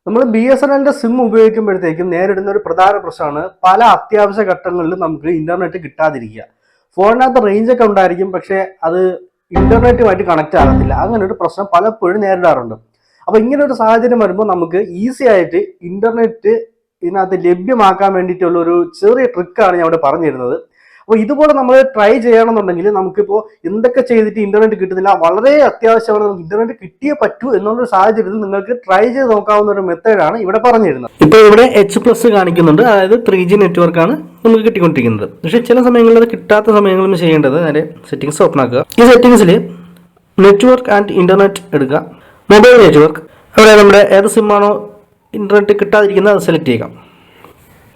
നമ്മൾ BSNLന്റെ സിം ഉപയോഗിക്കുമ്പോഴത്തേക്കും നേരിടുന്ന ഒരു പ്രധാന പ്രശ്നമാണ് പല അത്യാവശ്യ ഘട്ടങ്ങളിൽ നമുക്ക് ഇന്റർനെറ്റ് കിട്ടാതിരിക്കുക. ഫോണിനകത്ത് റേഞ്ച് ഒക്കെ ഉണ്ടായിരിക്കും, പക്ഷേ അത് ഇന്റർനെറ്റുമായിട്ട് കണക്ട് ആകത്തില്ല. അങ്ങനെ ഒരു പ്രശ്നം പലപ്പോഴും നേരിടാറുണ്ട്. അപ്പൊ ഇങ്ങനെ ഒരു സാഹചര്യം വരുമ്പോൾ നമുക്ക് ഈസി ആയിട്ട് ഇന്റർനെറ്റ് ഇതിനകത്ത് ലഭ്യമാക്കാൻ വേണ്ടിയിട്ടുള്ള ഒരു ചെറിയ ട്രിക്കാണ് ഞാൻ ഇവിടെ പറഞ്ഞിരുന്നത്. അപ്പോൾ ഇതുപോലെ നമ്മൾ ട്രൈ ചെയ്യണമെന്നുണ്ടെങ്കിൽ നമുക്കിപ്പോൾ എന്തൊക്കെ ചെയ്തിട്ട് ഇന്റർനെറ്റ് കിട്ടുന്നില്ല, വളരെ അത്യാവശ്യമാണ്, നമുക്ക് ഇന്റർനെറ്റ് കിട്ടിയേ പറ്റൂ എന്നുള്ളൊരു സാഹചര്യത്തിൽ നിങ്ങൾക്ക് ട്രൈ ചെയ്ത് നോക്കാവുന്ന ഒരു മെത്തേഡാണ് ഇവിടെ പറഞ്ഞിരുന്നത്. ഇപ്പോൾ ഇവിടെ H+ കാണിക്കുന്നുണ്ട്, അതായത് 3G നെറ്റ്വർക്കാണ് നമുക്ക് കിട്ടിക്കൊണ്ടിരിക്കുന്നത്. പക്ഷേ ചില സമയങ്ങളിൽ അത് കിട്ടാത്ത സമയങ്ങളിൽ ചെയ്യേണ്ടത് നേരെ സെറ്റിംഗ്സ് ഓപ്പൺ ആക്കുക. ഈ സെറ്റിംഗ്സിൽ നെറ്റ്വർക്ക് ആൻഡ് ഇന്റർനെറ്റ് എടുക്കുക, മൊബൈൽ നെറ്റ്വർക്ക്, അവിടെ നമ്മുടെ ഏത് സിമ്മാണോ ഇന്റർനെറ്റ് കിട്ടാതിരിക്കുന്നത് അത് സെലക്ട് ചെയ്യുക.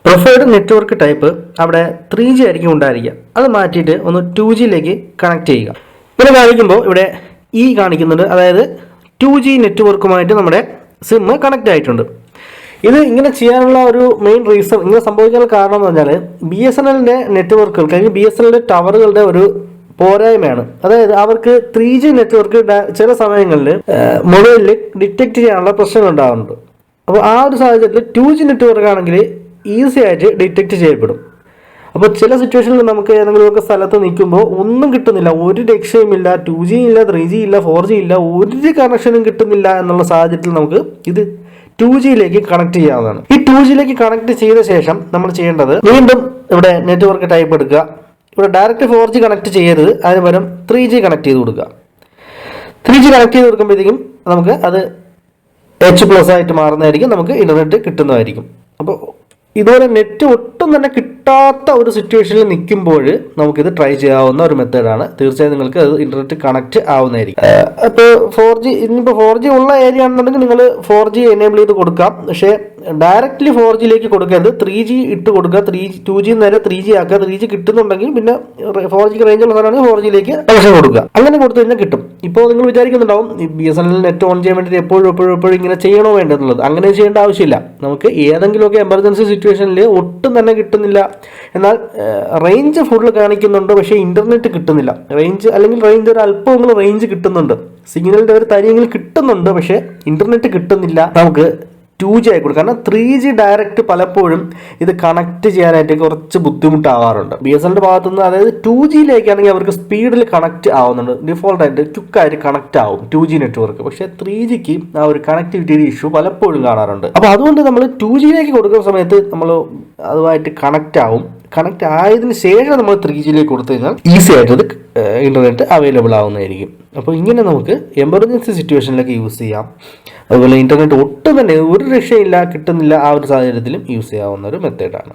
പ്രിഫേർഡ് നെറ്റ്വർക്ക് ടൈപ്പ് അവിടെ 3G ആയിരിക്കും ഉണ്ടായിരിക്കുക, അത് മാറ്റിയിട്ട് ഒന്ന് 2Gയിലേക്ക് കണക്ട് ചെയ്യുക. ഇങ്ങനെ കാണിക്കുമ്പോൾ ഇവിടെ കാണിക്കുന്നുണ്ട്, അതായത് 2G നെറ്റ്വർക്കുമായിട്ട് നമ്മുടെ സിം കണക്ട് ആയിട്ടുണ്ട്. ഇത് ഇങ്ങനെ ചെയ്യാനുള്ള ഒരു മെയിൻ റീസൺ, ഇങ്ങനെ സംഭവിക്കാനുള്ള കാരണം എന്ന് പറഞ്ഞാൽ BSNLന്റെ നെറ്റ്വർക്കുകൾക്ക് അല്ലെങ്കിൽ BSNLന്റെ ടവറുകളുടെ ഒരു പോരായ്മയാണ്. അതായത് അവർക്ക് 3G നെറ്റ്വർക്ക് ചില സമയങ്ങളിൽ മൊബൈലിൽ ഡിറ്റക്ട് ചെയ്യാനുള്ള പ്രശ്നങ്ങൾ ഉണ്ടാകുന്നുണ്ട്. അപ്പോൾ ആ ഒരു സാഹചര്യത്തിൽ 2G നെറ്റ്വർക്ക് ആണെങ്കിൽ ഈസി ആയിട്ട് ഡിറ്റക്ട് ചെയ്യപ്പെടും. അപ്പോൾ ചില സിറ്റുവേഷനിൽ നമുക്ക് ഏതെങ്കിലുമൊക്കെ സ്ഥലത്ത് നിൽക്കുമ്പോൾ ഒന്നും കിട്ടുന്നില്ല, ഒരു രക്ഷയുമില്ല, 2G ഇല്ല, 3G ഇല്ല, 4G ഇല്ല, ഒരു കണക്ഷനും കിട്ടുന്നില്ല എന്നുള്ള സാഹചര്യത്തിൽ നമുക്ക് ഇത് 2Gയിലേക്ക് കണക്ട് ചെയ്യാവുന്നതാണ്. ഈ 2Gയിലേക്ക് കണക്ട് ചെയ്ത ശേഷം നമ്മൾ ചെയ്യേണ്ടത് വീണ്ടും ഇവിടെ നെറ്റ്വർക്ക് ടൈപ്പ് എടുക്കുക. ഇവിടെ ഡയറക്റ്റ് 4G കണക്ട് ചെയ്യരുത്, അതിന് പകരം 3G കണക്ട് ചെയ്ത് കൊടുക്കുക. 3G കണക്ട് ചെയ്ത് കൊടുക്കുമ്പോഴത്തേക്കും നമുക്ക് അത് H+ ആയിട്ട് മാറുന്നതായിരിക്കും, നമുക്ക് ഇന്റർനെറ്റ് കിട്ടുന്നതായിരിക്കും. അപ്പോൾ ഇതുപോലെ നെറ്റ് ഒട്ടും തന്നെ കിട്ടാത്ത ഒരു സിറ്റുവേഷനിൽ നിൽക്കുമ്പോൾ നമുക്കിത് ട്രൈ ചെയ്യാവുന്ന ഒരു മെത്തേഡാണ്. തീർച്ചയായും നിങ്ങൾക്ക് അത് ഇന്റർനെറ്റ് കണക്ട് ആവുന്നതായിരിക്കും. ഇപ്പോൾ 4G ഇനിയിപ്പോൾ 4G ഉള്ള ഏരിയ ആണെന്നുണ്ടെങ്കിൽ നിങ്ങൾ 4G എനേബിൾ ചെയ്ത് കൊടുക്കാം. പക്ഷേ ഡയറക്റ്റ്ലി 4Gയിലേക്ക് കൊടുക്കരുത്, 3G ഇട്ട് കൊടുക്കുക. 2G നേരെ 3G ആക്കുക. 3G കിട്ടുന്നുണ്ടെങ്കിൽ പിന്നെ 4G റേഞ്ചുള്ള സാധനമാണെങ്കിൽ 4Gയിലേക്ക് കണക്ഷൻ കൊടുക്കുക. അങ്ങനെ കൊടുത്തു കഴിഞ്ഞാൽ കിട്ടും. ഇപ്പോൾ നിങ്ങൾ വിചാരിക്കുന്നുണ്ടാവും ഈ BSNL നെറ്റ് ഓൺ ചെയ്യാൻ വേണ്ടിയിട്ട് എപ്പോഴും ഇങ്ങനെ ചെയ്യണോ വേണ്ടെന്നുള്ളത്. അങ്ങനെ ചെയ്യേണ്ട ആവശ്യമില്ല. നമുക്ക് ഏതെങ്കിലുമൊക്കെ എമർജൻസി സിറ്റുവേഷനിൽ ഒട്ടും തന്നെ കിട്ടുന്നില്ല, എന്നാൽ റേഞ്ച് ഫുള്ള് കാണിക്കുന്നുണ്ട്, പക്ഷേ ഇന്റർനെറ്റ് കിട്ടുന്നില്ല. റേഞ്ച് ഒരു അല്പമെങ്കിലും റേഞ്ച് കിട്ടുന്നുണ്ട്, സിഗ്നലിന്റെ ഒരു തരിയെങ്കിലും കിട്ടുന്നുണ്ട്, പക്ഷേ ഇന്റർനെറ്റ് കിട്ടുന്നില്ല. നമുക്ക് 2G ആയിക്കോട്ടെ. കാരണം 3G ഡയറക്റ്റ് പലപ്പോഴും ഇത് കണക്ട് ചെയ്യാനായിട്ട് കുറച്ച് ബുദ്ധിമുട്ടാവാറുണ്ട് BSNLന്റെ ഭാഗത്തുനിന്ന്. അതായത് 2Gയിലേക്കാണെങ്കിൽ അവർക്ക് സ്പീഡിൽ കണക്ട് ആവുന്നുണ്ട്, ഡിഫോൾട്ടായിട്ട് ക്വിക്കായിട്ട് കണക്ട് ആവും 2G നെറ്റ്വർക്ക്. പക്ഷേ 3Gക്ക് ആ ഒരു കണക്ടിവിറ്റി ഇഷ്യൂ പലപ്പോഴും കാണാറുണ്ട്. അപ്പോൾ അതുകൊണ്ട് നമ്മൾ 2Gയിലേക്ക് കൊടുക്കുന്ന സമയത്ത് നമ്മൾ അതുമായിട്ട് കണക്ട് ആവും. കണക്ട് ആയതിനു ശേഷം നമ്മൾ 3Gയിലേക്ക് കൊടുത്തു കഴിഞ്ഞാൽ ഈസി ആയിട്ട് അത് ഇന്റർനെറ്റ് അവൈലബിൾ ആവുന്നതായിരിക്കും. അപ്പോൾ ഇങ്ങനെ നമുക്ക് എമർജൻസി സിറ്റുവേഷനിലൊക്കെ യൂസ് ചെയ്യാം. അതുപോലെ ഇന്റർനെറ്റ് ഒട്ടും തന്നെ ഒരു രക്ഷയില്ല, കിട്ടുന്നില്ല, ആ ഒരു സാഹചര്യത്തിലും യൂസ് ചെയ്യാവുന്ന ഒരു മെത്തേഡാണ്.